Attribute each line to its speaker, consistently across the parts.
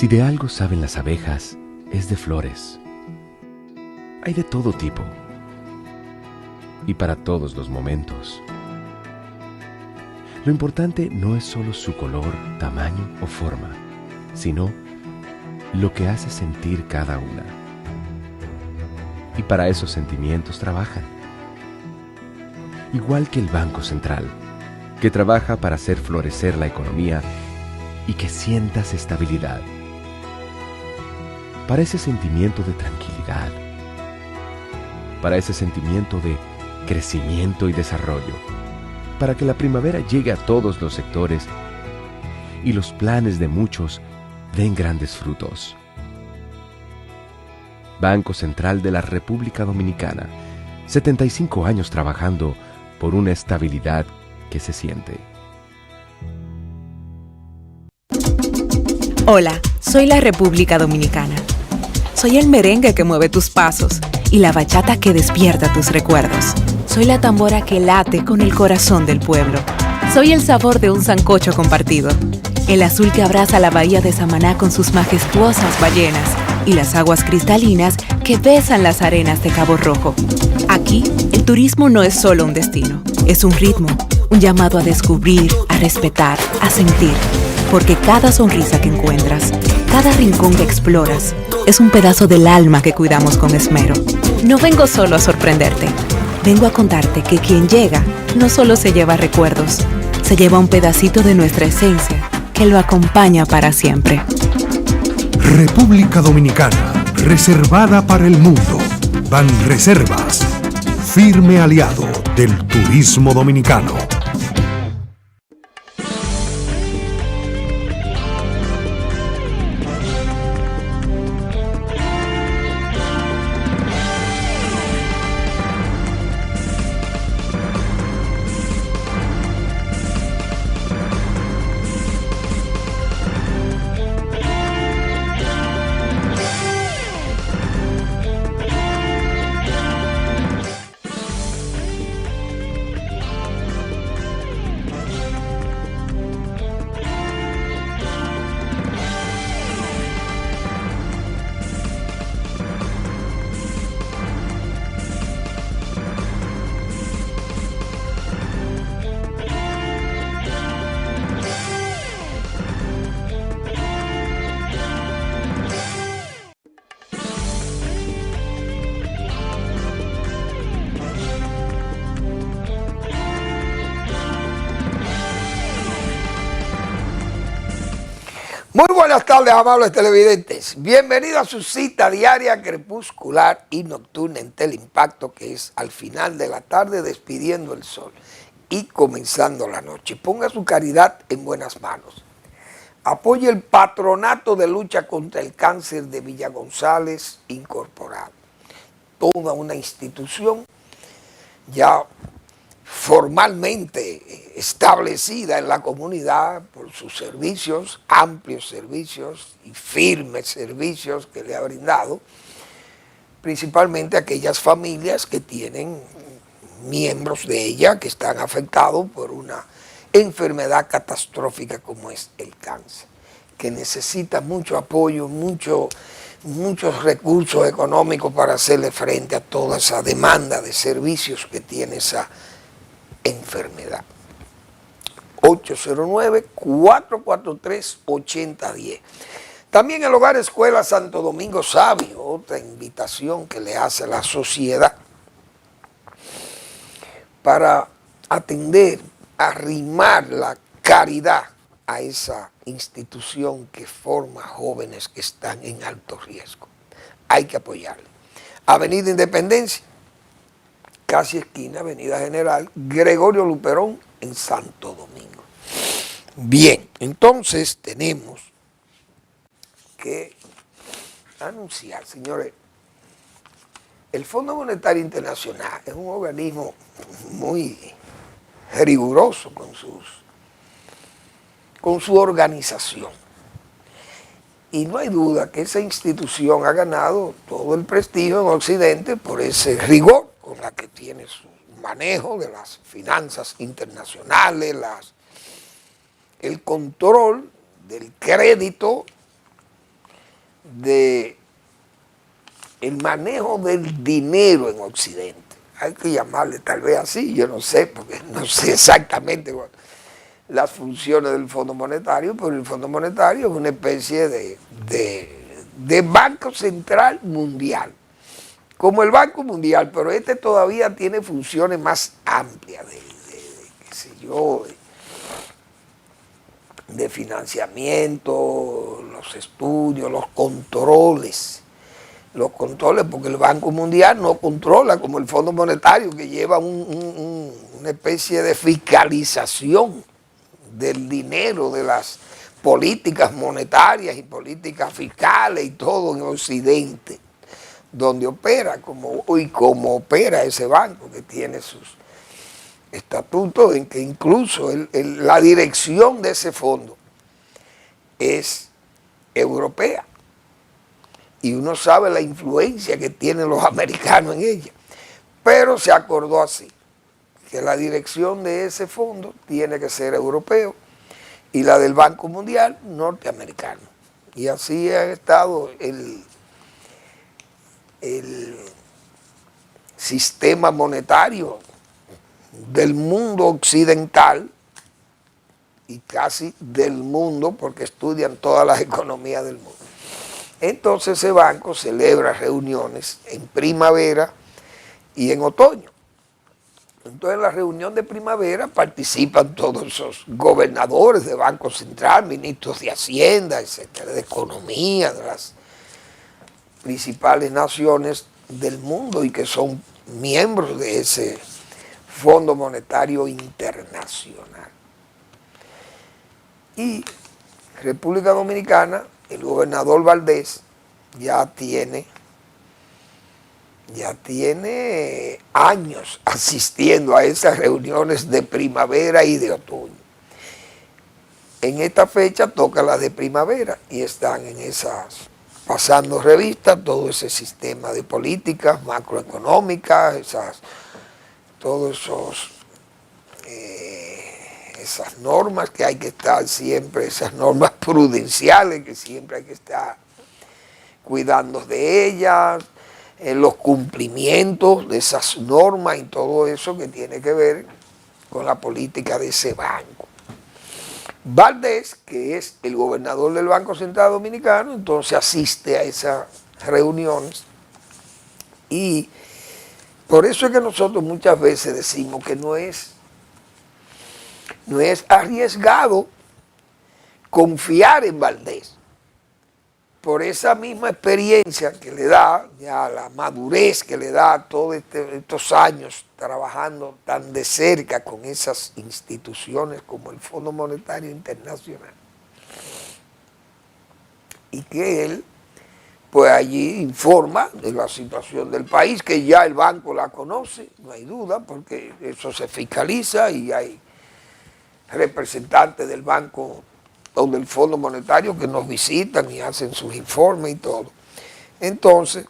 Speaker 1: Si de algo saben las abejas, es de flores. Hay de todo tipo y para todos los momentos. Lo importante no es solo su color, tamaño o forma, sino lo que hace sentir cada una. Y para esos sentimientos trabajan. Igual que el Banco Central, que trabaja para hacer florecer la economía y que sientas estabilidad. Para ese sentimiento de tranquilidad. Para ese sentimiento de crecimiento y desarrollo. Para que la primavera llegue a todos los sectores y los planes de muchos den grandes frutos. Banco Central de la República Dominicana, 75 años trabajando por una estabilidad que se siente.
Speaker 2: Hola, soy la República Dominicana. Soy el merengue que mueve tus pasos y la bachata que despierta tus recuerdos. Soy la tambora que late con el corazón del pueblo. Soy el sabor de un sancocho compartido. El azul que abraza la bahía de Samaná con sus majestuosas ballenas y las aguas cristalinas que besan las arenas de Cabo Rojo. Aquí, el turismo no es solo un destino, es un ritmo, un llamado a descubrir, a respetar, a sentir. Porque cada sonrisa que encuentras, cada rincón que exploras, es un pedazo del alma que cuidamos con esmero. No vengo solo a sorprenderte, vengo a contarte que quien llega no solo se lleva recuerdos, se lleva un pedacito de nuestra esencia que lo acompaña para siempre.
Speaker 3: República Dominicana, reservada para el mundo. Banreservas, firme aliado del turismo dominicano.
Speaker 4: Muy buenas tardes, amables televidentes. Bienvenidos a su cita diaria crepuscular y nocturna en Teleimpacto, que es al final de la tarde despidiendo el sol y comenzando la noche. Ponga su caridad en buenas manos. Apoye el Patronato de Lucha contra el Cáncer de Villa González Incorporado. Toda una institución ya formalmente establecida en la comunidad por sus servicios, amplios servicios y firmes servicios que le ha brindado, principalmente a aquellas familias que tienen miembros de ella que están afectados por una enfermedad catastrófica como es el cáncer, que necesita mucho apoyo, muchos recursos económicos para hacerle frente a toda esa demanda de servicios que tiene esa enfermedad. 809-443-8010. También el Hogar Escuela Santo Domingo Sabio, otra invitación que le hace a la sociedad para atender, arrimar la caridad a esa institución que forma jóvenes que están en alto riesgo. Hay que apoyarle. Avenida Independencia, casi esquina, Avenida General Gregorio Luperón, en Santo Domingo. Bien, entonces tenemos que anunciar, señores, el Fondo Monetario Internacional es un organismo muy riguroso con su organización. Y no hay duda que esa institución ha ganado todo el prestigio en Occidente por ese rigor con la que tiene su manejo de las finanzas internacionales, el control del crédito de el manejo del dinero en Occidente. Hay que llamarle tal vez así, yo no sé, porque no sé exactamente las funciones del Fondo Monetario, pero el Fondo Monetario es una especie de Banco Central Mundial, como el Banco Mundial, pero este todavía tiene funciones más amplias qué sé yo, de financiamiento, los estudios, los controles, porque el Banco Mundial no controla como el Fondo Monetario, que lleva una especie de fiscalización del dinero, de las políticas monetarias y políticas fiscales y todo en Occidente, donde opera, como opera ese banco, que tiene sus estatutos, en que incluso la dirección de ese fondo es europea. Y uno sabe la influencia que tienen los americanos en ella. Pero se acordó así, que la dirección de ese fondo tiene que ser europeo y la del Banco Mundial norteamericano. Y así ha estado el sistema monetario del mundo occidental y casi del mundo, porque estudian todas las economías del mundo. Entonces ese banco celebra reuniones en primavera y en otoño. Entonces en la reunión de primavera participan todos esos gobernadores de Banco Central, ministros de Hacienda, etcétera, de Economía, de las principales naciones del mundo y que son miembros de ese Fondo Monetario Internacional. Y República Dominicana, el gobernador Valdés ya tiene años asistiendo a esas reuniones de primavera y de otoño. En esta fecha toca las de primavera y están en esas, pasando revista todo ese sistema de políticas macroeconómicas, todos esas normas que hay que estar siempre, esas normas prudenciales que siempre hay que estar cuidando de ellas, los cumplimientos de esas normas y todo eso que tiene que ver con la política de ese banco. Valdés, que es el gobernador del Banco Central Dominicano, entonces asiste a esas reuniones y por eso es que nosotros muchas veces decimos que no es arriesgado confiar en Valdés, por esa misma experiencia que le da, ya la madurez que le da todos estos años trabajando tan de cerca con esas instituciones como el Fondo Monetario Internacional. Y que él, pues allí informa de la situación del país, que ya el banco la conoce, no hay duda, porque eso se fiscaliza y hay representantes del banco o del Fondo Monetario que nos visitan y hacen sus informes y todo. Entonces,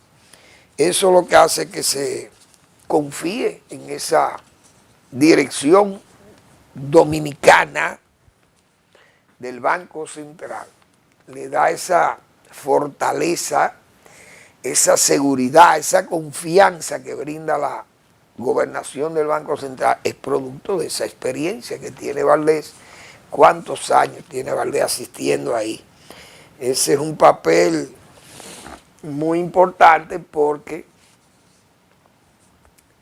Speaker 4: eso es lo que hace que se confíe en esa dirección dominicana del Banco Central. Le da esa fortaleza, esa seguridad, esa confianza que brinda la gobernación del Banco Central, es producto de esa experiencia que tiene Valdés. ¿Cuántos años tiene Valdés asistiendo ahí? Ese es un papel muy importante porque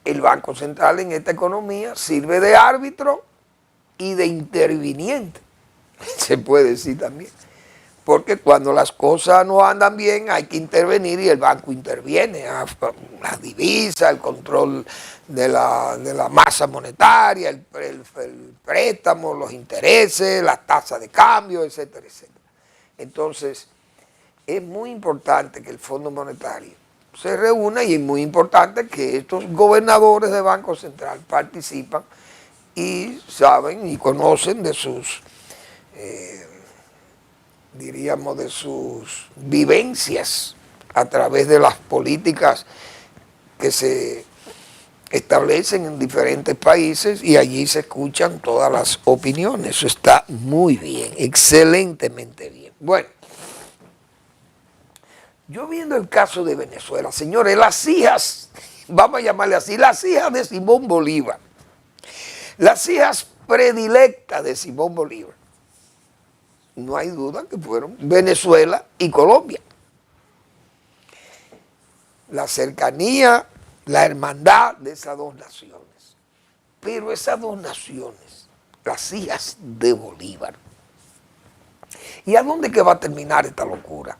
Speaker 4: el Banco Central en esta economía sirve de árbitro y de interviniente, se puede decir también. Porque cuando las cosas no andan bien hay que intervenir y el banco interviene, la divisa, el control de la masa monetaria, el préstamo, los intereses, las tasas de cambio, etcétera, etcétera. Entonces, es muy importante que el Fondo Monetario se reúna y es muy importante que estos gobernadores de Banco Central participan y saben y conocen de sus diríamos, de sus vivencias a través de las políticas que se establecen en diferentes países y allí se escuchan todas las opiniones. Eso está muy bien, excelentemente bien. Bueno, Yo viendo el caso de Venezuela, señores, las hijas, vamos a llamarle así, las hijas de Simón Bolívar, las hijas predilectas de Simón Bolívar, no hay duda que fueron Venezuela y Colombia. La cercanía, la hermandad de esas dos naciones. Pero esas dos naciones, las hijas de Bolívar. ¿Y a dónde que va a terminar esta locura?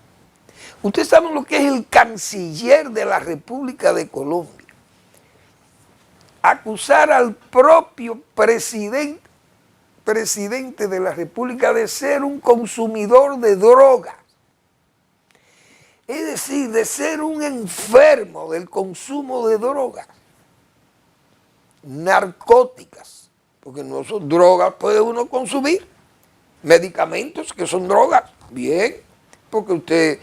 Speaker 4: Ustedes saben lo que es el canciller de la República de Colombia. Acusar al propio presidente de la República de ser un consumidor de drogas. Es decir, de ser un enfermo del consumo de drogas. Narcóticas, porque no son drogas, puede uno consumir. Medicamentos que son drogas, bien, porque usted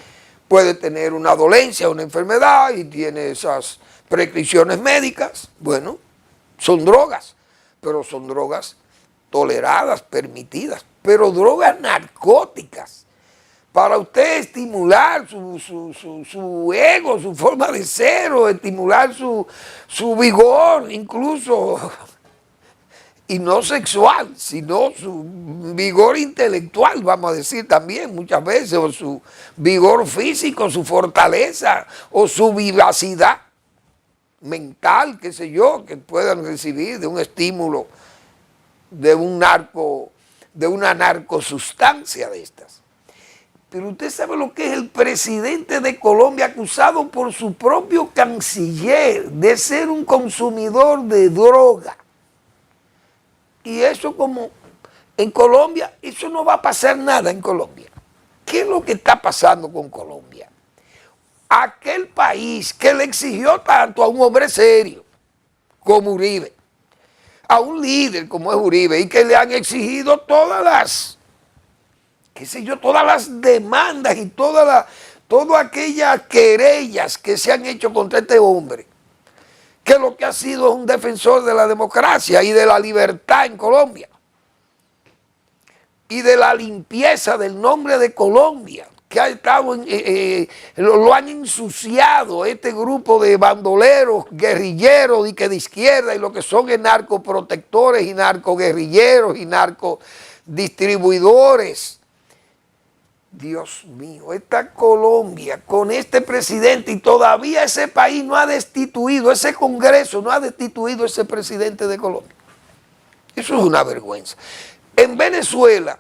Speaker 4: puede tener una dolencia, una enfermedad y tiene esas prescripciones médicas, bueno, son drogas, pero son drogas toleradas, permitidas, pero drogas narcóticas, para usted estimular su ego, su forma de ser, o estimular su vigor, incluso, y no sexual, sino su vigor intelectual, vamos a decir también muchas veces, o su vigor físico, su fortaleza, o su vivacidad mental, qué sé yo, que puedan recibir de un estímulo de una narcosustancia de estas. Pero usted sabe lo que es el presidente de Colombia acusado por su propio canciller de ser un consumidor de droga. Y eso, como en Colombia, eso no va a pasar nada en Colombia. ¿Qué es lo que está pasando con Colombia? Aquel país que le exigió tanto a un hombre serio como Uribe, a un líder como es Uribe, y que le han exigido todas las, qué sé yo, todas las demandas y todas aquellas querellas que se han hecho contra este hombre, que lo que ha sido es un defensor de la democracia y de la libertad en Colombia, y de la limpieza del nombre de Colombia, que ha estado lo han ensuciado este grupo de bandoleros, guerrilleros y que de izquierda, y lo que son narcoprotectores y narcoguerrilleros y narcodistribuidores. Dios mío, esta Colombia con este presidente, y todavía ese país no ha destituido, ese Congreso no ha destituido a ese presidente de Colombia. Eso es una vergüenza. En Venezuela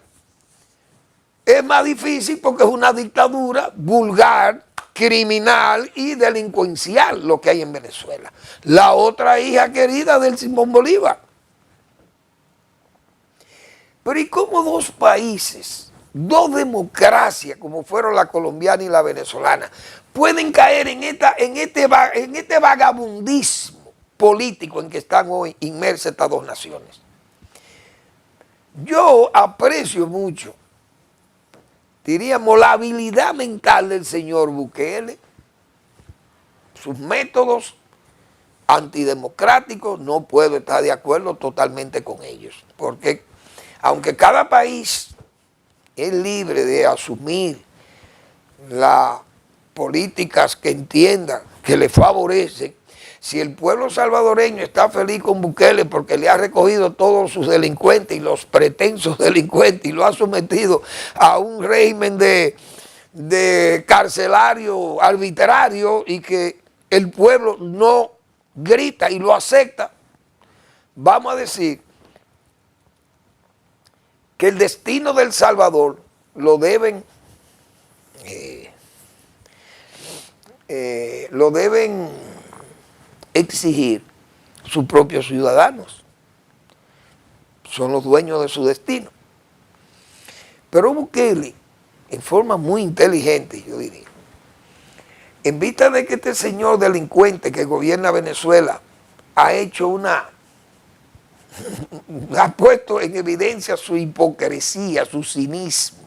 Speaker 4: es más difícil porque es una dictadura vulgar, criminal y delincuencial lo que hay en Venezuela. La otra hija querida del Simón Bolívar. Pero ¿y cómo dos países, dos democracias como fueron la colombiana y la venezolana, pueden caer en este vagabundismo político en que están hoy inmersas estas dos naciones? Yo aprecio mucho, diríamos, la habilidad mental del señor Bukele, sus métodos antidemocráticos, no puedo estar de acuerdo totalmente con ellos, porque aunque cada país es libre de asumir las políticas que entienda que le favorecen, si el pueblo salvadoreño está feliz con Bukele porque le ha recogido todos sus delincuentes y los pretensos delincuentes y lo ha sometido a un régimen de carcelario arbitrario, y que el pueblo no grita y lo acepta, vamos a decir que el destino del Salvador lo deben exigir sus propios ciudadanos. Son los dueños de su destino. Pero Bukele, en forma muy inteligente, yo diría, en vista de que este señor delincuente que gobierna Venezuela ha hecho ha puesto en evidencia su hipocresía, su cinismo,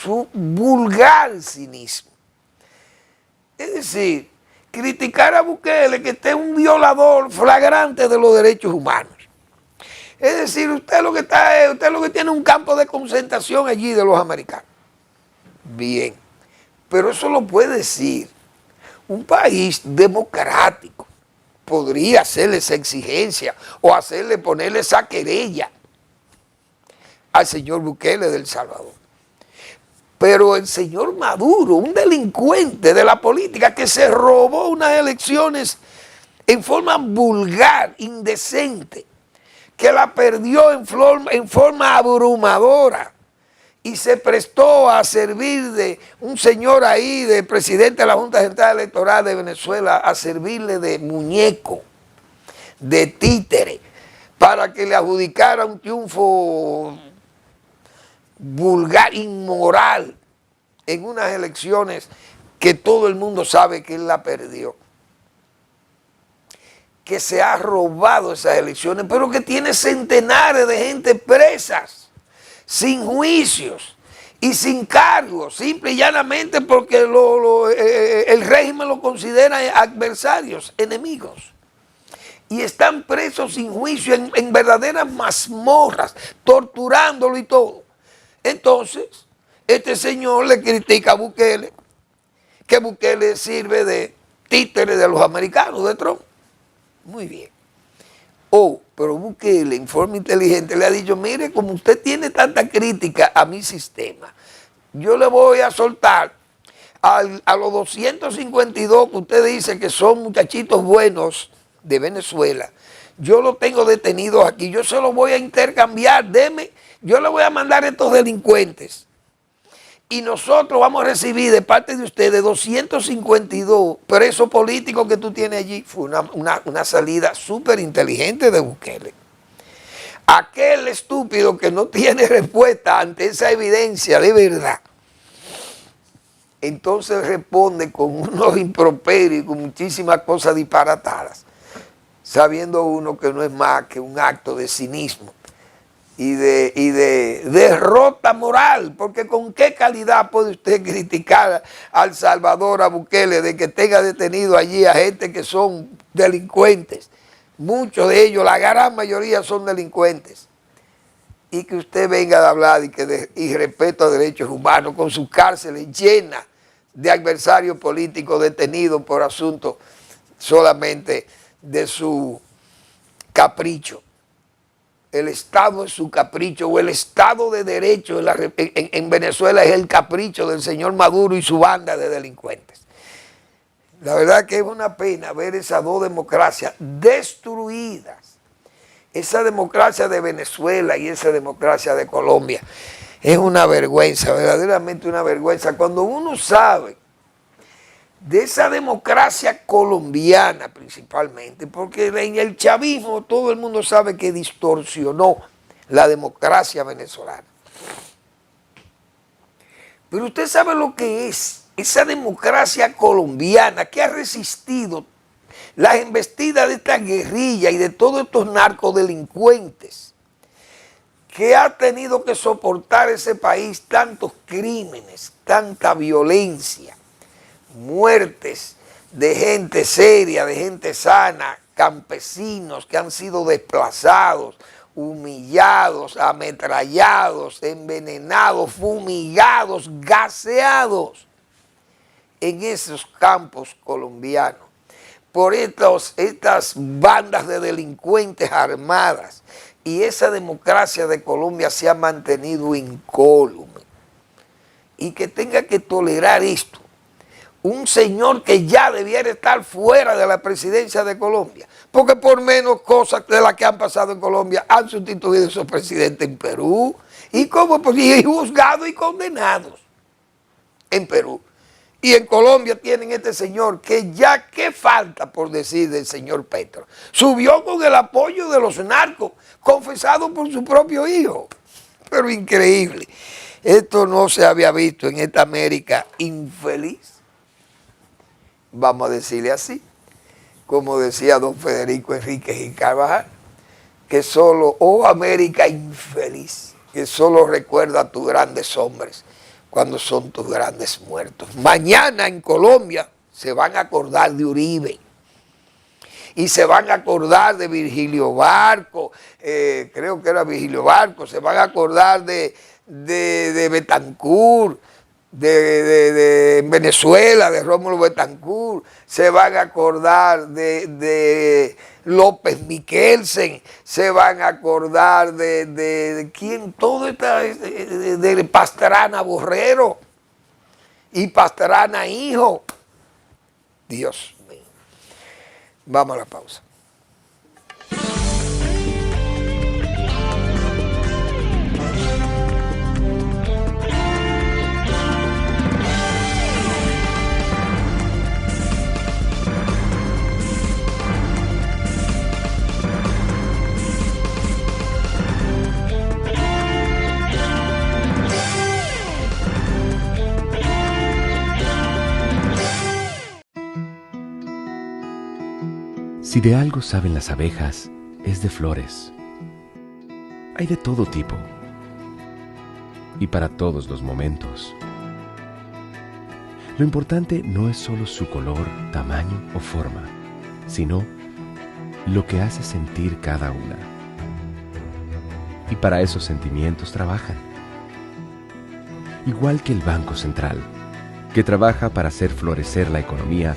Speaker 4: su vulgar cinismo. Es decir, criticar a Bukele que esté un violador flagrante de los derechos humanos. Es decir, usted lo que tiene un campo de concentración allí de los americanos. Bien, Pero eso lo puede decir un país democrático. Podría hacerle esa exigencia o ponerle esa querella al señor Bukele de El Salvador. Pero el señor Maduro, un delincuente de la política que se robó unas elecciones en forma vulgar, indecente, que la perdió en forma abrumadora y se prestó a servir de un señor ahí, de presidente de la Junta Central Electoral de Venezuela, a servirle de muñeco, de títere, para que le adjudicara un triunfo vulgar, inmoral, en unas elecciones que todo el mundo sabe que él la perdió. Que se ha robado esas elecciones, pero que tiene centenares de gente presas, sin juicios y sin cargos, simple y llanamente porque el régimen lo considera adversarios, enemigos. Y están presos sin juicio en verdaderas mazmorras, torturándolo y todo. Entonces, este señor le critica a Bukele, que Bukele sirve de títere de los americanos, de Trump. Muy bien. Pero Bukele, en forma inteligente, le ha dicho, mire, como usted tiene tanta crítica a mi sistema, yo le voy a soltar a los 252 que usted dice que son muchachitos buenos de Venezuela. Yo los tengo detenidos aquí, yo se los voy a intercambiar, yo le voy a mandar a estos delincuentes. Y nosotros vamos a recibir de parte de ustedes 252 presos políticos que tú tienes allí. Fue una salida súper inteligente de Bukele. Aquel estúpido que no tiene respuesta ante esa evidencia de verdad, entonces responde con unos improperios y con muchísimas cosas disparatadas, sabiendo uno que no es más que un acto de cinismo y de derrota moral, porque con qué calidad puede usted criticar a El Salvador, a Bukele, de que tenga detenido allí a gente que son delincuentes. Muchos de ellos, la gran mayoría son delincuentes. Y que usted venga a hablar y respeto a derechos humanos con sus cárceles llenas de adversarios políticos detenidos por asuntos solamente de su capricho. El Estado es su capricho, o el Estado de Derecho en Venezuela es el capricho del señor Maduro y su banda de delincuentes. La verdad que es una pena ver esas dos democracias destruidas. Esa democracia de Venezuela y esa democracia de Colombia. Es una vergüenza, verdaderamente una vergüenza. Cuando uno sabe de esa democracia colombiana principalmente, porque en el chavismo todo el mundo sabe que distorsionó la democracia venezolana. Pero usted sabe lo que es esa democracia colombiana que ha resistido las embestidas de esta guerrilla y de todos estos narcodelincuentes, que ha tenido que soportar ese país tantos crímenes, tanta violencia, muertes de gente seria, de gente sana, campesinos que han sido desplazados, humillados, ametrallados, envenenados, fumigados, gaseados en esos campos colombianos por estas bandas de delincuentes armadas. Y esa democracia de Colombia se ha mantenido incólume. Y que tenga que tolerar esto un señor que ya debiera estar fuera de la presidencia de Colombia, porque por menos cosas de las que han pasado en Colombia han sustituido a esos presidentes en Perú, y como pues, y juzgados y condenados en Perú. Y en Colombia tienen este señor que ya, ¿qué falta por decir del señor Petro? Subió con el apoyo de los narcos, confesado por su propio hijo. Pero increíble. Esto no se había visto en esta América infeliz. Vamos a decirle así, como decía don Federico Enríquez y Carvajal, que solo, América infeliz, que solo recuerda a tus grandes hombres cuando son tus grandes muertos. Mañana en Colombia se van a acordar de Uribe y se van a acordar de Virgilio Barco, creo que era Virgilio Barco, se van a acordar de Betancourt, de Venezuela, de Rómulo Betancourt, se van a acordar de López Miquelsen, se van a acordar de quién, todo está, de Pastrana Borrero y Pastrana hijo. Dios mío. Vamos a la pausa.
Speaker 1: Si de algo saben las abejas, es de flores. Hay de todo tipo y para todos los momentos. Lo importante no es solo su color, tamaño o forma, sino lo que hace sentir cada una. Y para esos sentimientos trabajan. Igual que el Banco Central, que trabaja para hacer florecer la economía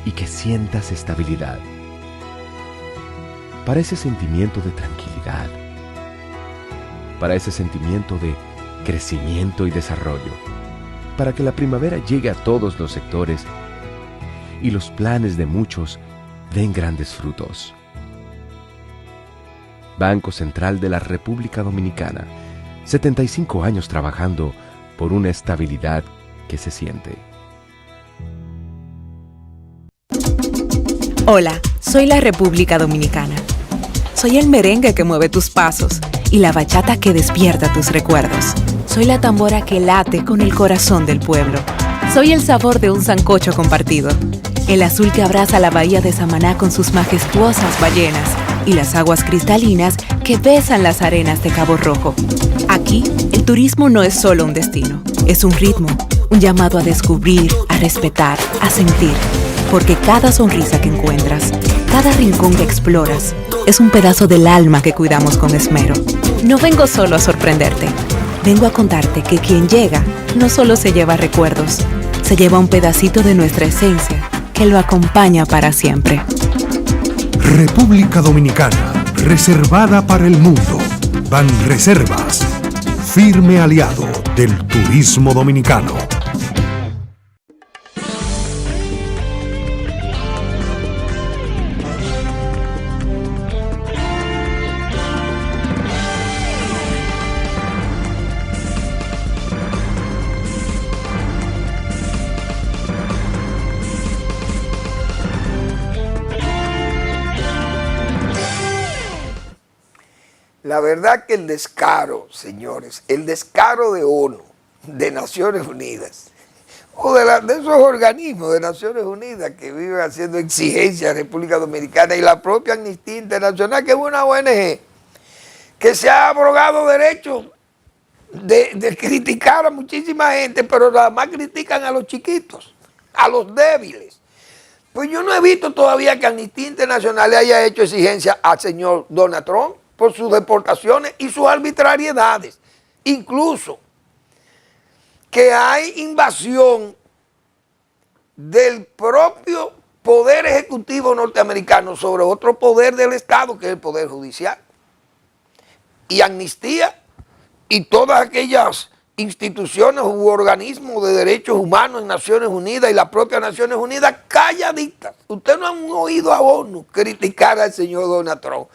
Speaker 1: y que sientas estabilidad. Para ese sentimiento de tranquilidad, para ese sentimiento de crecimiento y desarrollo, para que la primavera llegue a todos los sectores y los planes de muchos den grandes frutos. Banco Central de la República Dominicana, 75 años trabajando por una estabilidad que se siente.
Speaker 2: Hola, soy la República Dominicana. Soy el merengue que mueve tus pasos y la bachata que despierta tus recuerdos. Soy la tambora que late con el corazón del pueblo. Soy el sabor de un sancocho compartido, el azul que abraza la bahía de Samaná con sus majestuosas ballenas y las aguas cristalinas que besan las arenas de Cabo Rojo. Aquí, el turismo no es solo un destino, es un ritmo, un llamado a descubrir, a respetar, a sentir. Porque cada sonrisa que encuentras, cada rincón que exploras, es un pedazo del alma que cuidamos con esmero. No vengo solo a sorprenderte, vengo a contarte que quien llega no solo se lleva recuerdos, se lleva un pedacito de nuestra esencia que lo acompaña para siempre.
Speaker 3: República Dominicana, reservada para el mundo. Banreservas, firme aliado del turismo dominicano.
Speaker 4: La verdad que el descaro, señores, el descaro de ONU, de Naciones Unidas, o de esos organismos de Naciones Unidas que viven haciendo exigencias a la República Dominicana y la propia Amnistía Internacional, que es una ONG, que se ha abrogado derechos de criticar a muchísima gente, pero nada más critican a los chiquitos, a los débiles. Pues yo no he visto todavía que Amnistía Internacional le haya hecho exigencia al señor Donald Trump por sus deportaciones y sus arbitrariedades. Incluso que hay invasión del propio poder ejecutivo norteamericano sobre otro poder del Estado, que es el poder judicial. Y Amnistía y todas aquellas instituciones u organismos de derechos humanos en Naciones Unidas y la propia Naciones Unidas calladitas. Ustedes no han oído a ONU criticar al señor Donald Trump,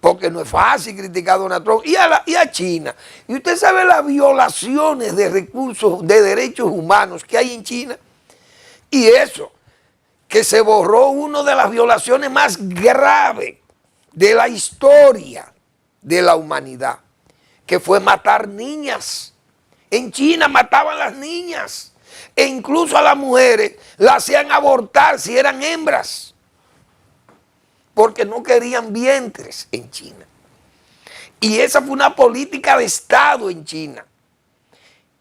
Speaker 4: porque no es fácil criticar a Donald Trump y a China. Y usted sabe las violaciones de recursos, de derechos humanos que hay en China. Y eso, que se borró una de las violaciones más graves de la historia de la humanidad, que fue matar niñas. En China mataban a las niñas e incluso a las mujeres las hacían abortar si eran hembras, porque no querían vientres en China. Y esa fue una política de Estado en China.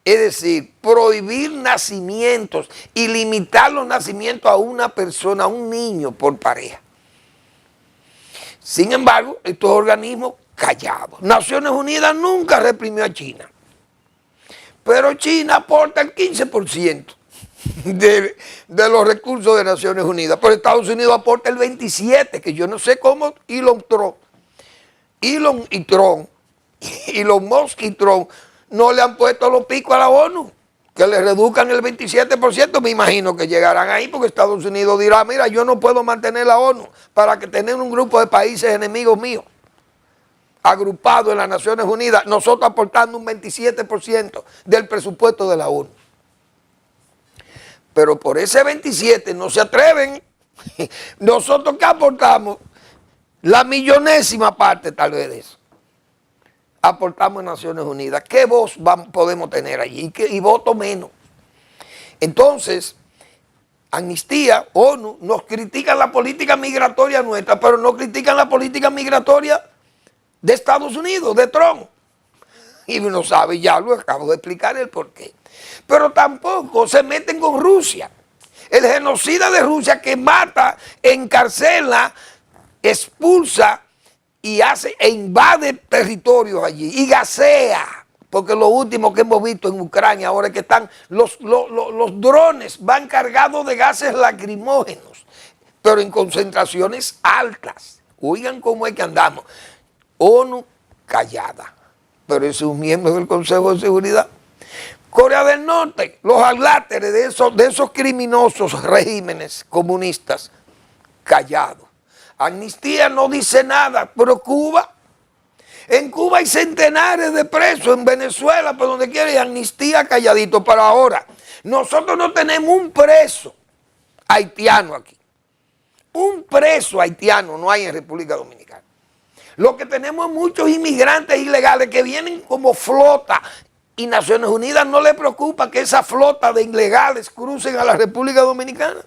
Speaker 4: Es decir, prohibir nacimientos y limitar los nacimientos a una persona, a un niño por pareja. Sin embargo, estos organismos callados. Naciones Unidas nunca reprimió a China. pero China aporta el 15% de los recursos de Naciones Unidas, pero Estados Unidos aporta el 27%, que yo no sé cómo Elon Musk y Trump no le han puesto los picos a la ONU, que le reduzcan el 27%, me imagino que llegarán ahí, porque Estados Unidos dirá, mira, yo no puedo mantener la ONU para que tener un grupo de países enemigos míos, agrupados en las Naciones Unidas, nosotros aportando un 27% del presupuesto de la ONU. Pero por ese 27 no se atreven. Nosotros que aportamos la millonésima parte tal vez de eso. Aportamos en Naciones Unidas. ¿Qué voz podemos tener allí? Y voto menos. Entonces, Amnistía, ONU, nos critican la política migratoria nuestra, pero no critican la política migratoria de Estados Unidos, de Trump. Y uno sabe, ya lo acabo de explicar el porqué. Pero tampoco se meten con Rusia. El genocida de Rusia que mata, encarcela, expulsa y hace e invade territorios allí y gasea. Porque lo último que hemos visto en Ucrania ahora es que están los drones van cargados de gases lacrimógenos, pero en concentraciones altas. Oigan cómo es que andamos. ONU callada, pero es un miembro del Consejo de Seguridad. Corea del Norte, los aláteres de esos criminosos regímenes comunistas, callados. Amnistía no dice nada, pero Cuba, en Cuba hay centenares de presos, en Venezuela, por donde quiera, y Amnistía calladito. Pero ahora, nosotros no tenemos un preso haitiano aquí. Un preso haitiano no hay en República Dominicana. Lo que tenemos es muchos inmigrantes ilegales que vienen como flota, y Naciones Unidas no le preocupa que esa flota de ilegales crucen a la República Dominicana.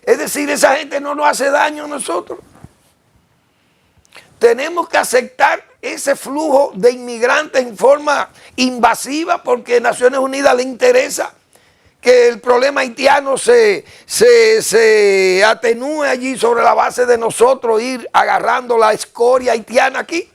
Speaker 4: Es decir, esa gente no nos hace daño a nosotros. Tenemos que aceptar ese flujo de inmigrantes en forma invasiva porque a Naciones Unidas le interesa que el problema haitiano se atenúe allí sobre la base de nosotros ir agarrando la escoria haitiana aquí.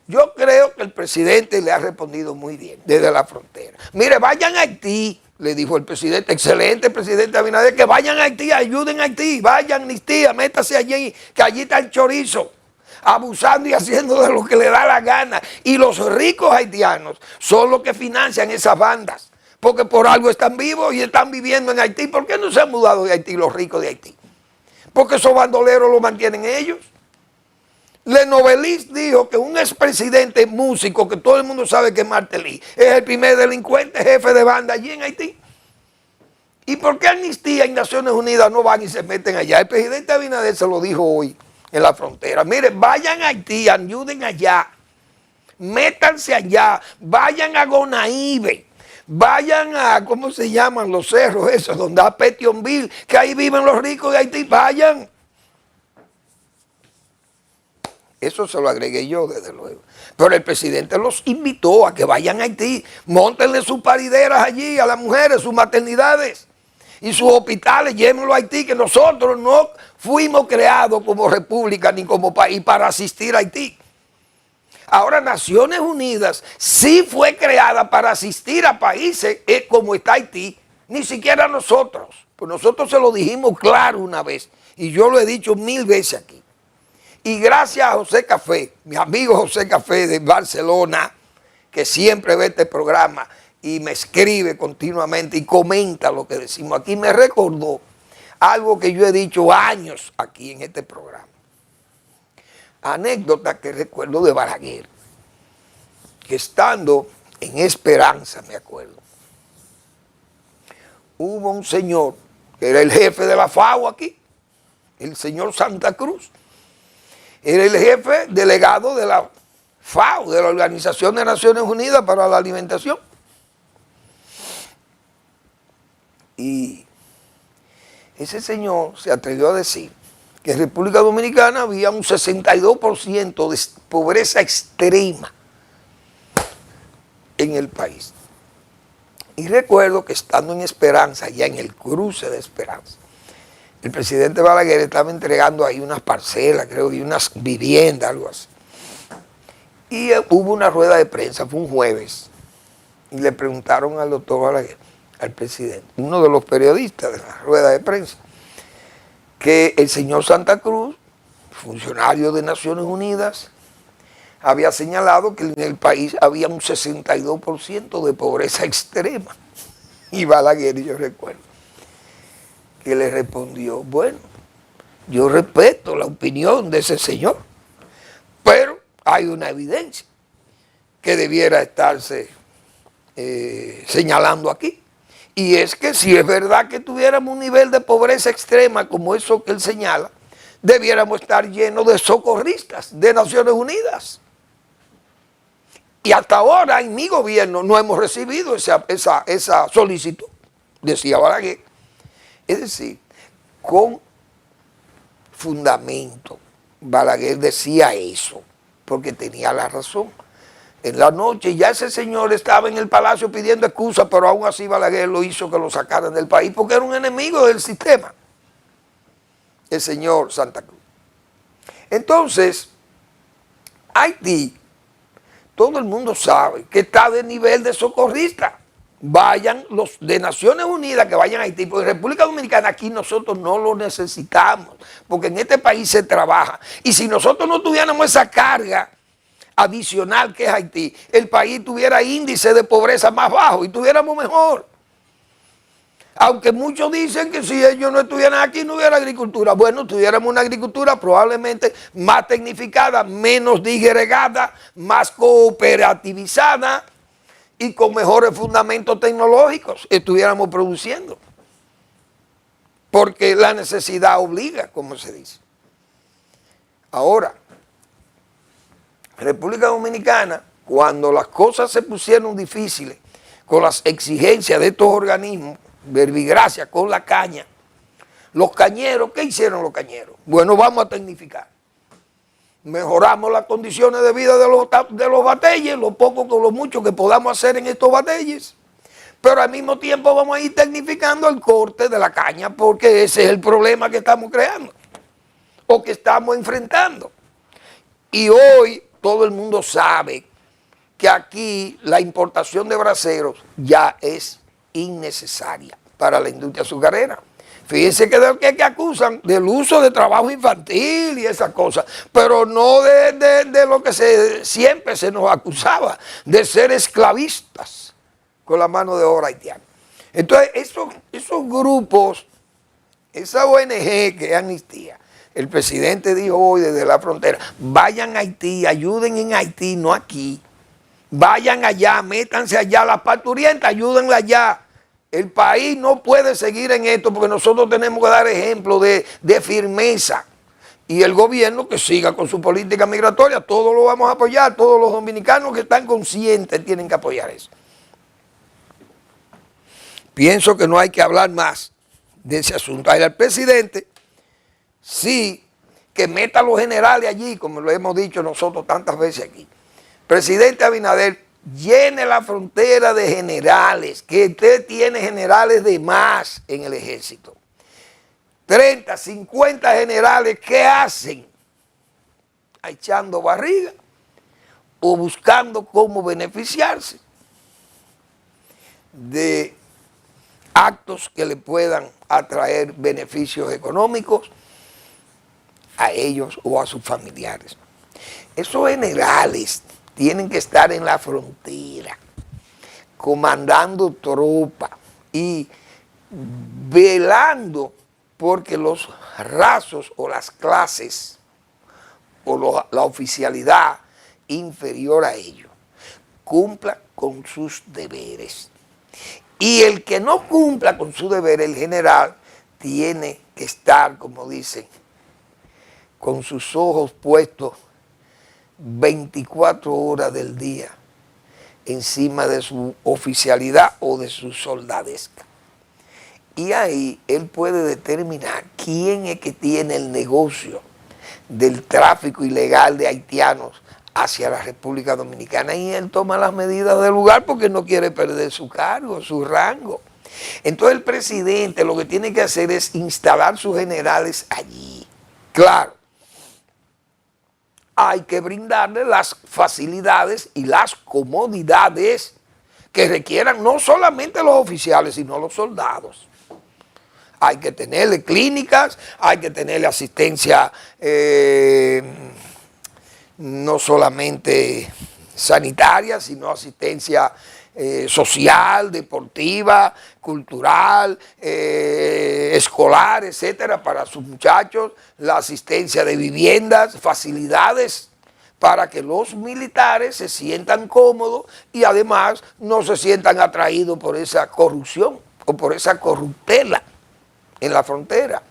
Speaker 4: Yo creo que el presidente le ha respondido muy bien desde la frontera. Mire, vayan a Haití, le dijo el presidente, excelente presidente Abinader, que vayan a Haití, ayuden a Haití, vayan Amnistía, métase allí, que allí está el chorizo, abusando y haciendo de lo que le da la gana. Y los ricos haitianos son los que financian esas bandas, porque por algo están vivos y están viviendo en Haití. ¿Por qué no se han mudado de Haití los ricos de Haití? Porque esos bandoleros los mantienen ellos. Lenovelis dijo que un expresidente músico, que todo el mundo sabe que es Martelly, es el primer delincuente jefe de banda allí en Haití. ¿Y por qué Amnistía y Naciones Unidas no van y se meten allá? El presidente Abinader se lo dijo hoy en la frontera. Miren, vayan a Haití, ayuden allá, métanse allá, vayan a Gonaíbe, vayan a, ¿cómo se llaman los cerros esos? Donde a Petionville, que ahí viven los ricos de Haití, vayan. Eso se lo agregué yo, desde luego. Pero el presidente los invitó a que vayan a Haití, móntenle sus parideras allí a las mujeres, sus maternidades y sus hospitales, llévenlo a Haití, que nosotros no fuimos creados como república ni como país para asistir a Haití. Ahora, Naciones Unidas sí fue creada para asistir a países como está Haití, ni siquiera nosotros. Pues nosotros se lo dijimos claro una vez, y yo lo he dicho 1000 veces aquí. Y gracias a José Café, mi amigo José Café de Barcelona, que siempre ve este programa y me escribe continuamente y comenta lo que decimos aquí, me recordó algo que yo he dicho años aquí en este programa. Anécdota que recuerdo de Balaguer, que estando en Esperanza, me acuerdo, hubo un señor que era el jefe de la FAO aquí, el señor Santa Cruz. Era el jefe delegado de la FAO, de la Organización de Naciones Unidas para la Alimentación. Y ese señor se atrevió a decir que en República Dominicana había un 62% de pobreza extrema en el país. Y recuerdo que estando en Esperanza, ya en el cruce de Esperanza, el presidente Balaguer estaba entregando ahí unas parcelas, creo, y unas viviendas, algo así. Y hubo una rueda de prensa, fue un jueves, y le preguntaron al doctor Balaguer, al presidente, uno de los periodistas de la rueda de prensa, que el señor Santa Cruz, funcionario de Naciones Unidas, había señalado que en el país había un 62% de pobreza extrema. Y Balaguer, yo recuerdo, que le respondió, bueno, yo respeto la opinión de ese señor, pero hay una evidencia que debiera estarse señalando aquí. Y es que si es verdad que tuviéramos un nivel de pobreza extrema como eso que él señala, debiéramos estar llenos de socorristas de Naciones Unidas. Y hasta ahora en mi gobierno no hemos recibido esa solicitud, decía Balaguer. Es decir, con fundamento, Balaguer decía eso, porque tenía la razón. En la noche ya ese señor estaba en el palacio pidiendo excusas, pero aún así Balaguer lo hizo que lo sacaran del país, porque era un enemigo del sistema, el señor Santa Cruz. Entonces, Haití, todo el mundo sabe que está de nivel de socorrista. Vayan los de Naciones Unidas, que vayan a Haití, porque en República Dominicana aquí nosotros no lo necesitamos, porque en este país se trabaja. Y si nosotros no tuviéramos esa carga adicional que es Haití, el país tuviera índice de pobreza más bajo y tuviéramos mejor. Aunque muchos dicen que si ellos no estuvieran aquí no hubiera agricultura. Bueno, tuviéramos una agricultura probablemente más tecnificada, menos disgregada, más cooperativizada y con mejores fundamentos tecnológicos estuviéramos produciendo. Porque la necesidad obliga, como se dice. Ahora, República Dominicana, cuando las cosas se pusieron difíciles con las exigencias de estos organismos, verbigracia con la caña, los cañeros, ¿qué hicieron los cañeros? Bueno, vamos a tecnificar. Mejoramos las condiciones de vida de los bateyes, lo poco con lo mucho que podamos hacer en estos bateyes, pero al mismo tiempo vamos a ir tecnificando el corte de la caña, porque ese es el problema que estamos creando o que estamos enfrentando. Y hoy todo el mundo sabe que aquí la importación de braseros ya es innecesaria para la industria azucarera. Fíjense que acusan del uso de trabajo infantil y esas cosas, pero no de lo que siempre se nos acusaba, de ser esclavistas con la mano de obra haitiana. Entonces, esos grupos, esa ONG que es Amnistía, el presidente dijo hoy desde la frontera, vayan a Haití, ayuden en Haití, no aquí. Vayan allá, métanse allá, las parturientas, ayúdenla allá. El país no puede seguir en esto porque nosotros tenemos que dar ejemplo de firmeza. Y el gobierno que siga con su política migratoria, todos lo vamos a apoyar, todos los dominicanos que están conscientes tienen que apoyar eso. Pienso que no hay que hablar más de ese asunto. Ahora el presidente sí que meta a los generales allí, como lo hemos dicho nosotros tantas veces aquí. Presidente Abinader, llene la frontera de generales, que usted tiene generales de más en el ejército. 30, 50 generales, ¿qué hacen? Echando barriga o buscando cómo beneficiarse de actos que le puedan atraer beneficios económicos a ellos o a sus familiares. Esos generales tienen que estar en la frontera, comandando tropas y velando porque los rasos o las clases o la oficialidad inferior a ellos cumpla con sus deberes. Y el que no cumpla con su deber, el general, tiene que estar, como dicen, con sus ojos puestos 24 horas del día encima de su oficialidad o de su soldadesca. Y ahí él puede determinar quién es que tiene el negocio del tráfico ilegal de haitianos hacia la República Dominicana, y él toma las medidas del lugar porque no quiere perder su cargo, su rango. Entonces el presidente lo que tiene que hacer es instalar sus generales allí. Claro, hay que brindarle las facilidades y las comodidades que requieran no solamente los oficiales, sino los soldados. Hay que tenerle clínicas, hay que tenerle asistencia no solamente sanitaria, sino asistencia social, deportiva, cultural, escolar, etcétera, para sus muchachos, la asistencia de viviendas, facilidades para que los militares se sientan cómodos y además no se sientan atraídos por esa corrupción o por esa corruptela en la frontera,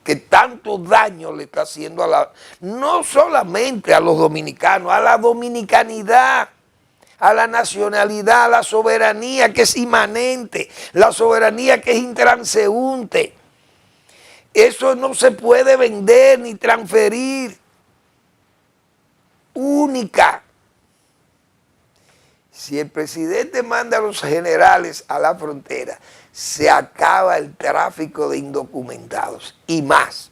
Speaker 4: que tanto daño le está haciendo no solamente a los dominicanos, a la dominicanidad, a la nacionalidad, a la soberanía que es inmanente, la soberanía que es intranseúnte. Eso no se puede vender ni transferir, única. Si el presidente manda a los generales a la frontera, se acaba el tráfico de indocumentados y más.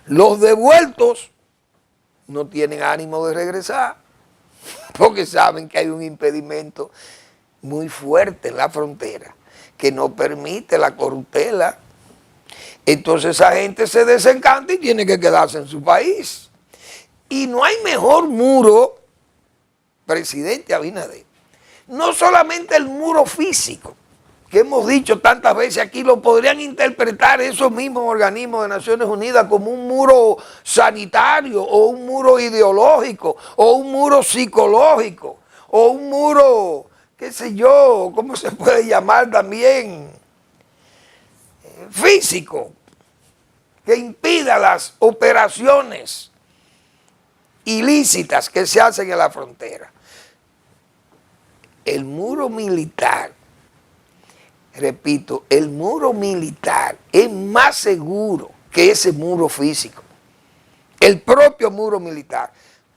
Speaker 4: Los devueltos no tienen ánimo de regresar porque saben que hay un impedimento muy fuerte en la frontera que no permite la corruptela. Entonces esa gente se desencanta y tiene que quedarse en su país. Y no hay mejor muro, presidente Abinader, no solamente el muro físico, que hemos dicho tantas veces aquí, lo podrían interpretar esos mismos organismos de Naciones Unidas como un muro sanitario o un muro ideológico o un muro psicológico o un muro, qué sé yo, ¿cómo se puede llamar también? Físico, que impida las operaciones ilícitas que se hacen en la frontera. El muro militar, repito, el muro militar es más seguro que ese muro físico, el propio muro militar,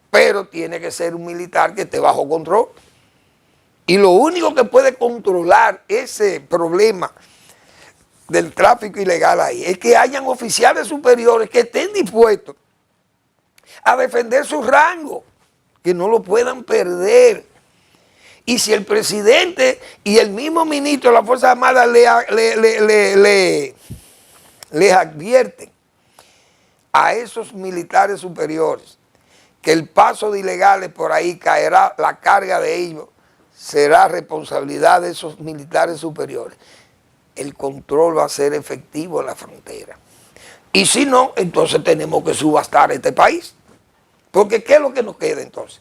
Speaker 4: pero tiene que ser un militar que esté bajo control. Y lo único que puede controlar ese problema del tráfico ilegal ahí es que hayan oficiales superiores que estén dispuestos a defender su rango, que no lo puedan perder. Y si el presidente y el mismo ministro de las Fuerzas Armadas les advierten a esos militares superiores que el paso de ilegales por ahí caerá, la carga de ellos será responsabilidad de esos militares superiores, el control va a ser efectivo en la frontera. Y si no, entonces tenemos que subastar este país. Porque ¿qué es lo que nos queda entonces?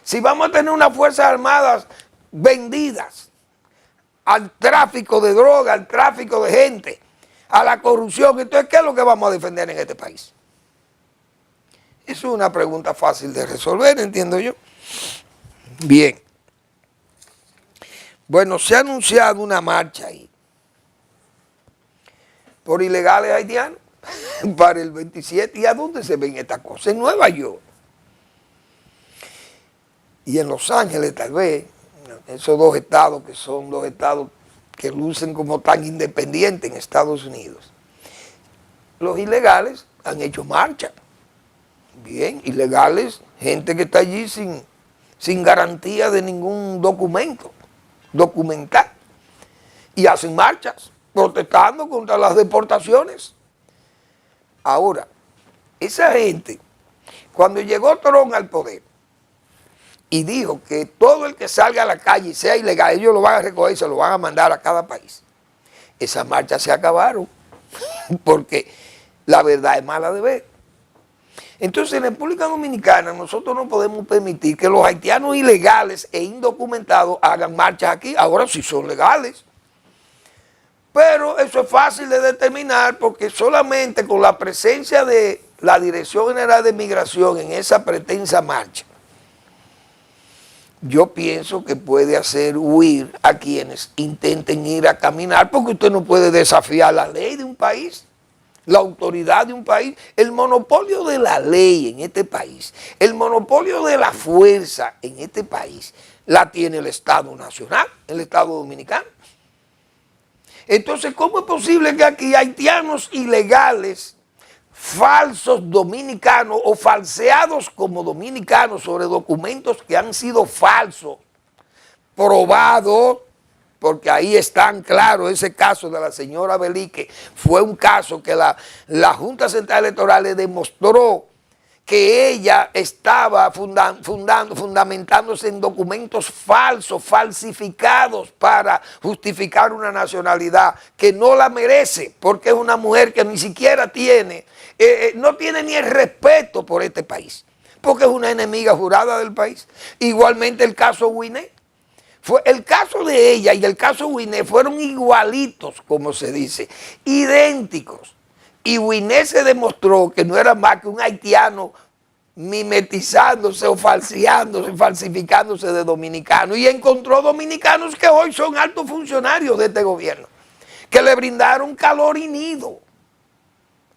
Speaker 4: Si vamos a tener unas Fuerzas Armadas vendidas al tráfico de droga, al tráfico de gente, a la corrupción, entonces ¿qué es lo que vamos a defender en este país? Eso es una pregunta fácil de resolver, entiendo yo. Bien. Bueno, se ha anunciado una marcha ahí por ilegales haitianos para el 27. ¿Y a dónde se ven estas cosas? En Nueva York. Y en Los Ángeles tal vez, esos dos estados que son dos estados que lucen como tan independientes en Estados Unidos. Los ilegales han hecho marcha. Bien, ilegales, gente que está allí sin garantía de ningún documento, documental. Y hacen marchas, protestando contra las deportaciones. Ahora, esa gente, cuando llegó Trump al poder, y dijo que todo el que salga a la calle y sea ilegal, ellos lo van a recoger y se lo van a mandar a cada país. Esas marchas se acabaron, porque la verdad es mala de ver. Entonces, en República Dominicana nosotros no podemos permitir que los haitianos ilegales e indocumentados hagan marchas aquí, ahora sí son legales. Pero eso es fácil de determinar porque solamente con la presencia de la Dirección General de Migración en esa pretensa marcha, yo pienso que puede hacer huir a quienes intenten ir a caminar, porque usted no puede desafiar la ley de un país, la autoridad de un país, el monopolio de la ley en este país, el monopolio de la fuerza en este país, la tiene el Estado Nacional, el Estado Dominicano. Entonces, ¿cómo es posible que aquí haitianos ilegales falsos dominicanos o falseados como dominicanos sobre documentos que han sido falsos, probados, porque ahí están claros. Ese caso de la señora Belique fue un caso que la Junta Central Electoral le demostró que ella estaba fundamentándose en documentos falsos, falsificados para justificar una nacionalidad que no la merece, porque es una mujer que ni siquiera tiene, no tiene ni el respeto por este país, porque es una enemiga jurada del país. Igualmente el caso Winnet. El caso de ella y el caso Winnet fueron igualitos, como se dice, idénticos. Y Winnet se demostró que no era más que un haitiano mimetizándose o falseándose, falsificándose de dominicano. Y encontró dominicanos que hoy son altos funcionarios de este gobierno, que le brindaron calor y nido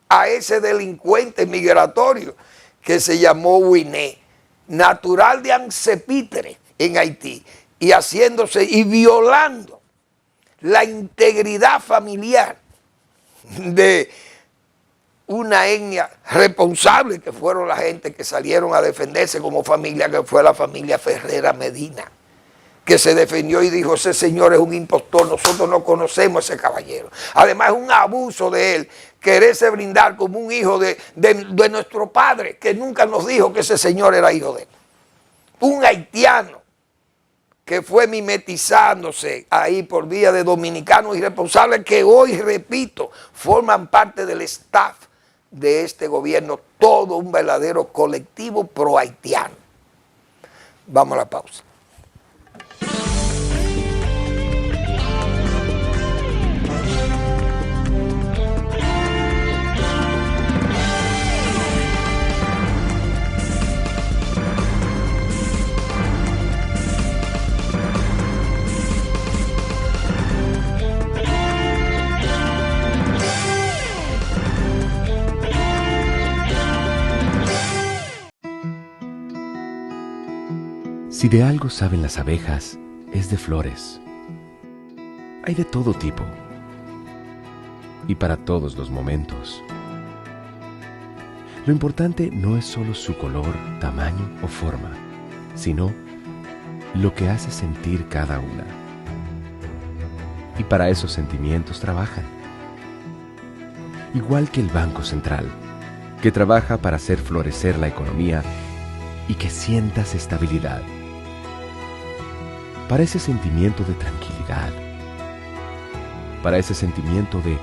Speaker 4: a ese delincuente migratorio que se llamó Winnet, natural de Ansepitre en Haití, y haciéndose y violando la integridad familiar de una etnia responsable, que fueron la gente que salieron a defenderse como familia, que fue la familia Ferrera Medina, que se defendió y dijo: ese señor es un impostor, nosotros no conocemos a ese caballero. Además es un abuso de él quererse brindar como un hijo de nuestro padre, que nunca nos dijo que ese señor era hijo de él. Un haitiano que fue mimetizándose ahí por vía de dominicanos irresponsables que hoy, repito, forman parte del staff de este gobierno, todo un verdadero colectivo pro-haitiano. Vamos a la pausa.
Speaker 1: Si de algo saben las abejas, es de flores. Hay de todo tipo y para todos los momentos. Lo importante no es solo su color, tamaño o forma, sino lo que hace sentir cada una. Y para esos sentimientos trabajan. Igual que el Banco Central, que trabaja para hacer florecer la economía y que sientas estabilidad. Para ese sentimiento de tranquilidad, para ese sentimiento de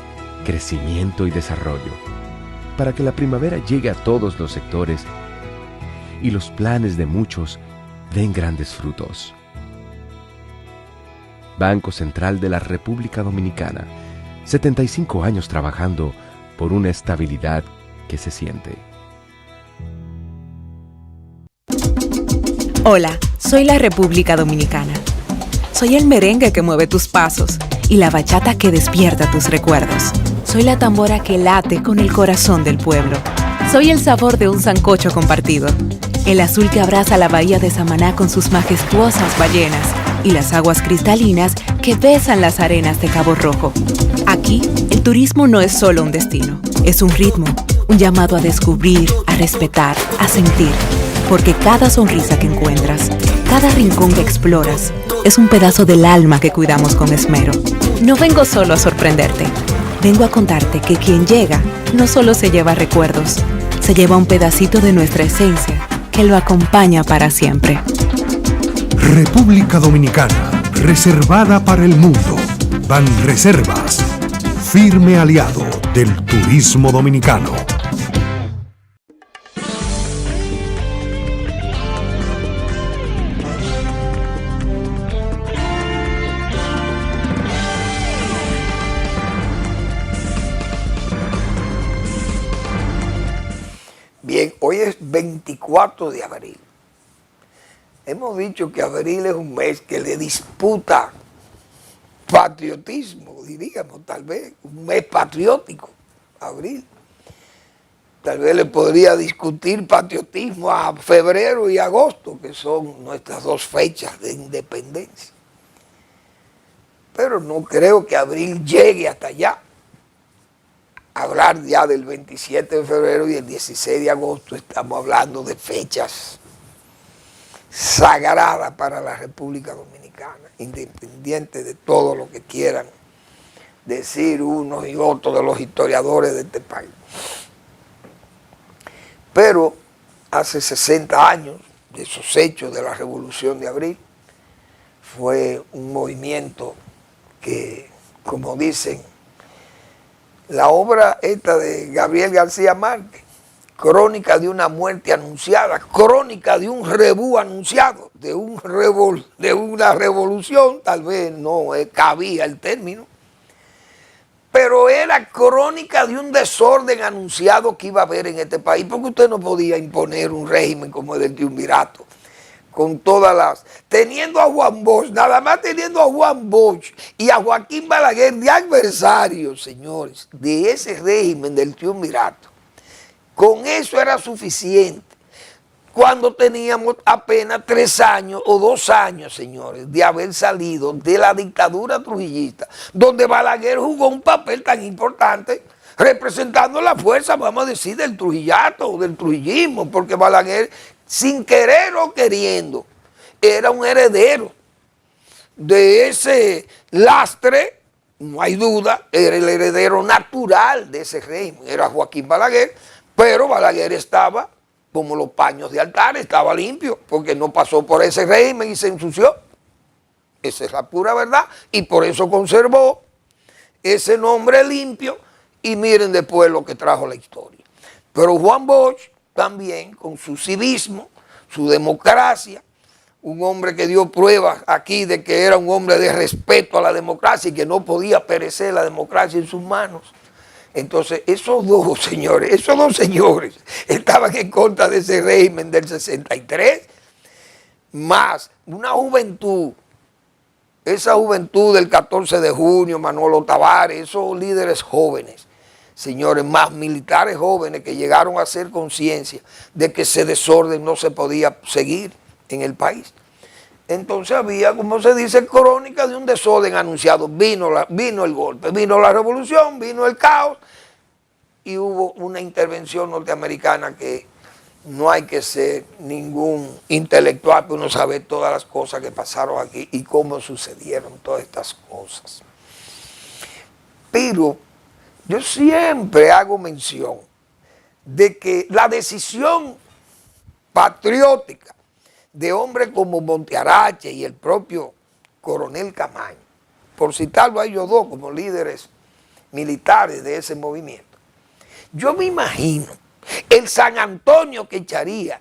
Speaker 1: crecimiento y desarrollo, para que la primavera llegue a todos los sectores y los planes de muchos den grandes frutos. Banco Central de la República Dominicana, 75 años trabajando por una estabilidad que se siente.
Speaker 2: Hola, soy la República Dominicana. Soy el merengue que mueve tus pasos y la bachata que despierta tus recuerdos. Soy la tambora que late con el corazón del pueblo. Soy el sabor de un sancocho compartido, el azul que abraza la bahía de Samaná con sus majestuosas ballenas y las aguas cristalinas que besan las arenas de Cabo Rojo. Aquí, el turismo no es solo un destino, es un ritmo, un llamado a descubrir, a respetar, a sentir. Porque cada sonrisa que encuentras, cada rincón que exploras, es un pedazo del alma que cuidamos con esmero. No vengo solo a sorprenderte, vengo a contarte que quien llega no solo se lleva recuerdos, se lleva un pedacito de nuestra esencia que lo acompaña para siempre.
Speaker 3: República Dominicana, reservada para el mundo. Banreservas, firme aliado del turismo dominicano.
Speaker 4: Bien, hoy es 24 de abril. Hemos dicho que abril es un mes que le disputa patriotismo, diríamos, tal vez, un mes patriótico, abril. Tal vez le podría discutir patriotismo a febrero y agosto, que son nuestras dos fechas de independencia. Pero no creo que abril llegue hasta allá. hablar ya del 27 de febrero y el 16 de agosto, estamos hablando de fechas sagradas para la República Dominicana, independiente de todo lo que quieran decir unos y otros de los historiadores de este país. Pero hace 60 años de esos hechos de la Revolución de Abril, fue un movimiento que, como dicen, la obra esta de Gabriel García Márquez, crónica de una muerte anunciada, crónica de un rebú anunciado, de una revolución, tal vez no cabía el término, pero era crónica de un desorden anunciado que iba a haber en este país, porque usted no podía imponer un régimen como el del triunvirato, con todas las... Teniendo a Juan Bosch, nada más teniendo a Juan Bosch y a Joaquín Balaguer de adversarios, señores, de ese régimen del triunvirato. Con eso era suficiente. Cuando teníamos apenas 3 años o 2 años, señores, de haber salido de la dictadura trujillista, donde Balaguer jugó un papel tan importante, representando la fuerza, vamos a decir, del trujillato o del trujillismo, porque Balaguer, sin querer o queriendo, era un heredero de ese lastre, no hay duda, era el heredero natural de ese régimen, era Joaquín Balaguer, pero Balaguer estaba como los paños de altar, estaba limpio, porque no pasó por ese régimen y se ensució. Esa es la pura verdad, y por eso conservó ese nombre limpio, y miren después lo que trajo la historia. Pero Juan Bosch también, con su civismo, su democracia, un hombre que dio pruebas aquí de que era un hombre de respeto a la democracia y que no podía perecer la democracia en sus manos. Entonces, esos dos señores estaban en contra de ese régimen del 63, más una juventud, esa juventud del 14 de junio, Manolo Tavares, esos líderes jóvenes, señores, más militares jóvenes que llegaron a hacer conciencia de que ese desorden no se podía seguir en el país. Entonces había, como se dice, crónica de un desorden anunciado. Vino el golpe, vino la revolución, vino el caos y hubo una intervención norteamericana que no hay que ser ningún intelectual para uno saber todas las cosas que pasaron aquí y cómo sucedieron todas estas cosas. Pero yo siempre hago mención de que la decisión patriótica de hombres como Montearache y el propio coronel Camaño, por citarlo a ellos dos como líderes militares de ese movimiento, yo me imagino el San Antonio que echaría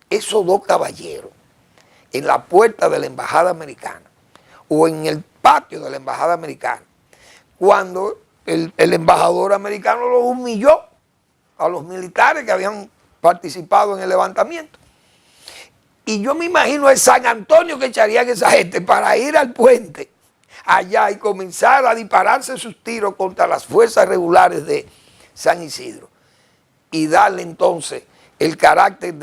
Speaker 4: esos dos caballeros en la puerta de la embajada americana o en el patio de la embajada americana, cuando el embajador americano los humilló a los militares que habían participado en el levantamiento. Y yo me imagino el San Antonio que echarían esa gente para ir al puente allá y comenzar a dispararse sus tiros contra las fuerzas regulares de San Isidro y darle entonces el carácter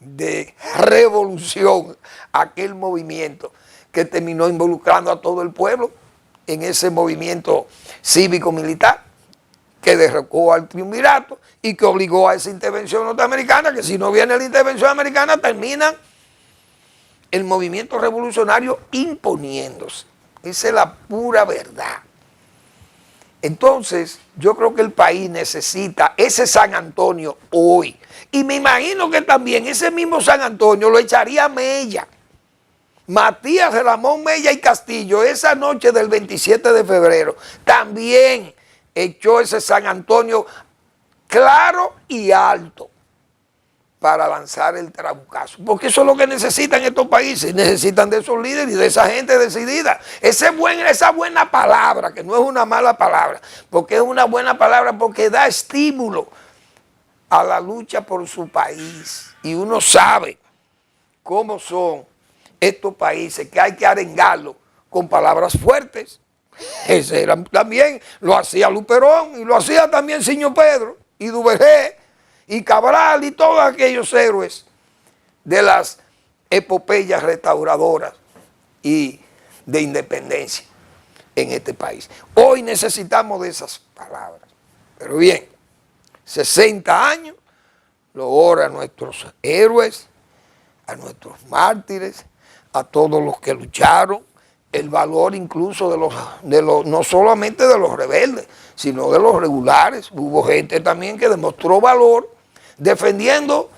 Speaker 4: de revolución a aquel movimiento que terminó involucrando a todo el pueblo en ese movimiento cívico-militar que derrocó al triunvirato y que obligó a esa intervención norteamericana, que si no viene la intervención americana termina el movimiento revolucionario imponiéndose. Esa es la pura verdad. Entonces, yo creo que el país necesita ese San Antonio hoy. Y me imagino que también ese mismo San Antonio lo echaría Mella. Matías Ramón Mella y Castillo, esa noche del 27 de febrero, también echó ese San Antonio claro y alto para lanzar el trabucazo. Porque eso es lo que necesitan estos países, necesitan de esos líderes y de esa gente decidida. Esa buena palabra, que no es una mala palabra, porque es una buena palabra porque da estímulo a la lucha por su país. Y uno sabe cómo son estos países, que hay que arengarlos con palabras fuertes. Ese era, también lo hacía Luperón y lo hacía también Siño Pedro y Duvergé y Cabral y todos aquellos héroes de las epopeyas restauradoras y de independencia en este país. Hoy necesitamos de esas palabras. Pero bien, 60 años, logra a nuestros héroes, a nuestros mártires, a todos los que lucharon, el valor incluso no solamente de los rebeldes, sino de los regulares. Hubo gente también que demostró valor defendiendo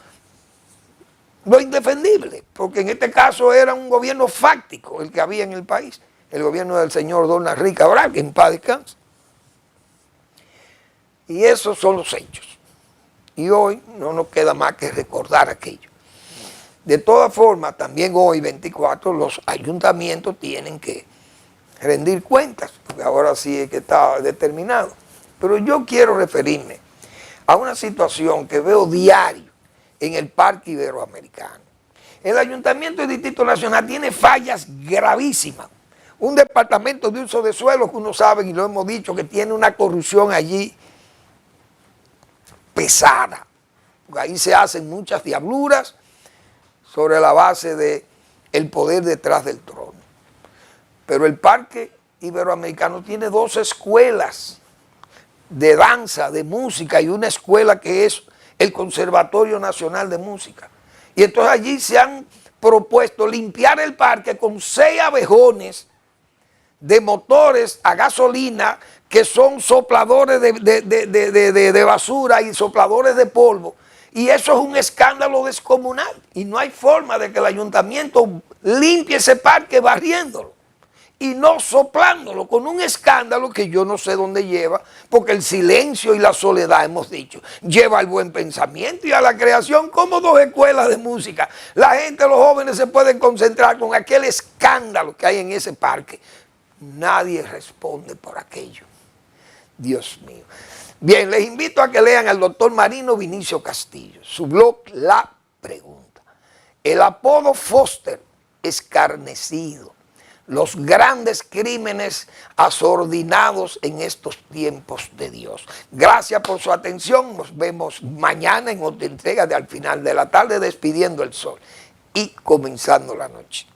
Speaker 4: lo indefendible, porque en este caso era un gobierno fáctico el que había en el país, el gobierno del señor Don Enrique Cabral, que en paz descanse. Y esos son los hechos. Y hoy no nos queda más que recordar aquello. De todas formas, también hoy, 24, los ayuntamientos tienen que rendir cuentas, porque ahora sí es que está determinado. Pero yo quiero referirme a una situación que veo diario en el Parque Iberoamericano. El Ayuntamiento del Distrito Nacional tiene fallas gravísimas. Un departamento de uso de suelo que uno sabe, y lo hemos dicho, que tiene una corrupción allí pesada. Ahí se hacen muchas diabluras sobre la base del poder detrás del trono. Pero el Parque Iberoamericano tiene 2 escuelas de danza, de música, y una escuela que es el Conservatorio Nacional de Música. Y entonces allí se han propuesto limpiar el parque con 6 abejones de motores a gasolina que son sopladores de basura y sopladores de polvo. Y eso es un escándalo descomunal. Y no hay forma de que el ayuntamiento limpie ese parque barriéndolo y no soplándolo, con un escándalo que yo no sé dónde lleva, porque el silencio y la soledad, hemos dicho, lleva al buen pensamiento y a la creación, como 2 escuelas de música. La gente, los jóvenes se pueden concentrar con aquel escándalo que hay en ese parque. Nadie responde por aquello. Dios mío. Bien, les invito a que lean al doctor Marino Vinicio Castillo, su blog La Pregunta. El apodo Foster, escarnecido. Los grandes crímenes asordinados en estos tiempos de Dios. Gracias por su atención. Nos vemos mañana en otra entrega de Al Final de la Tarde, despidiendo el sol y comenzando la noche.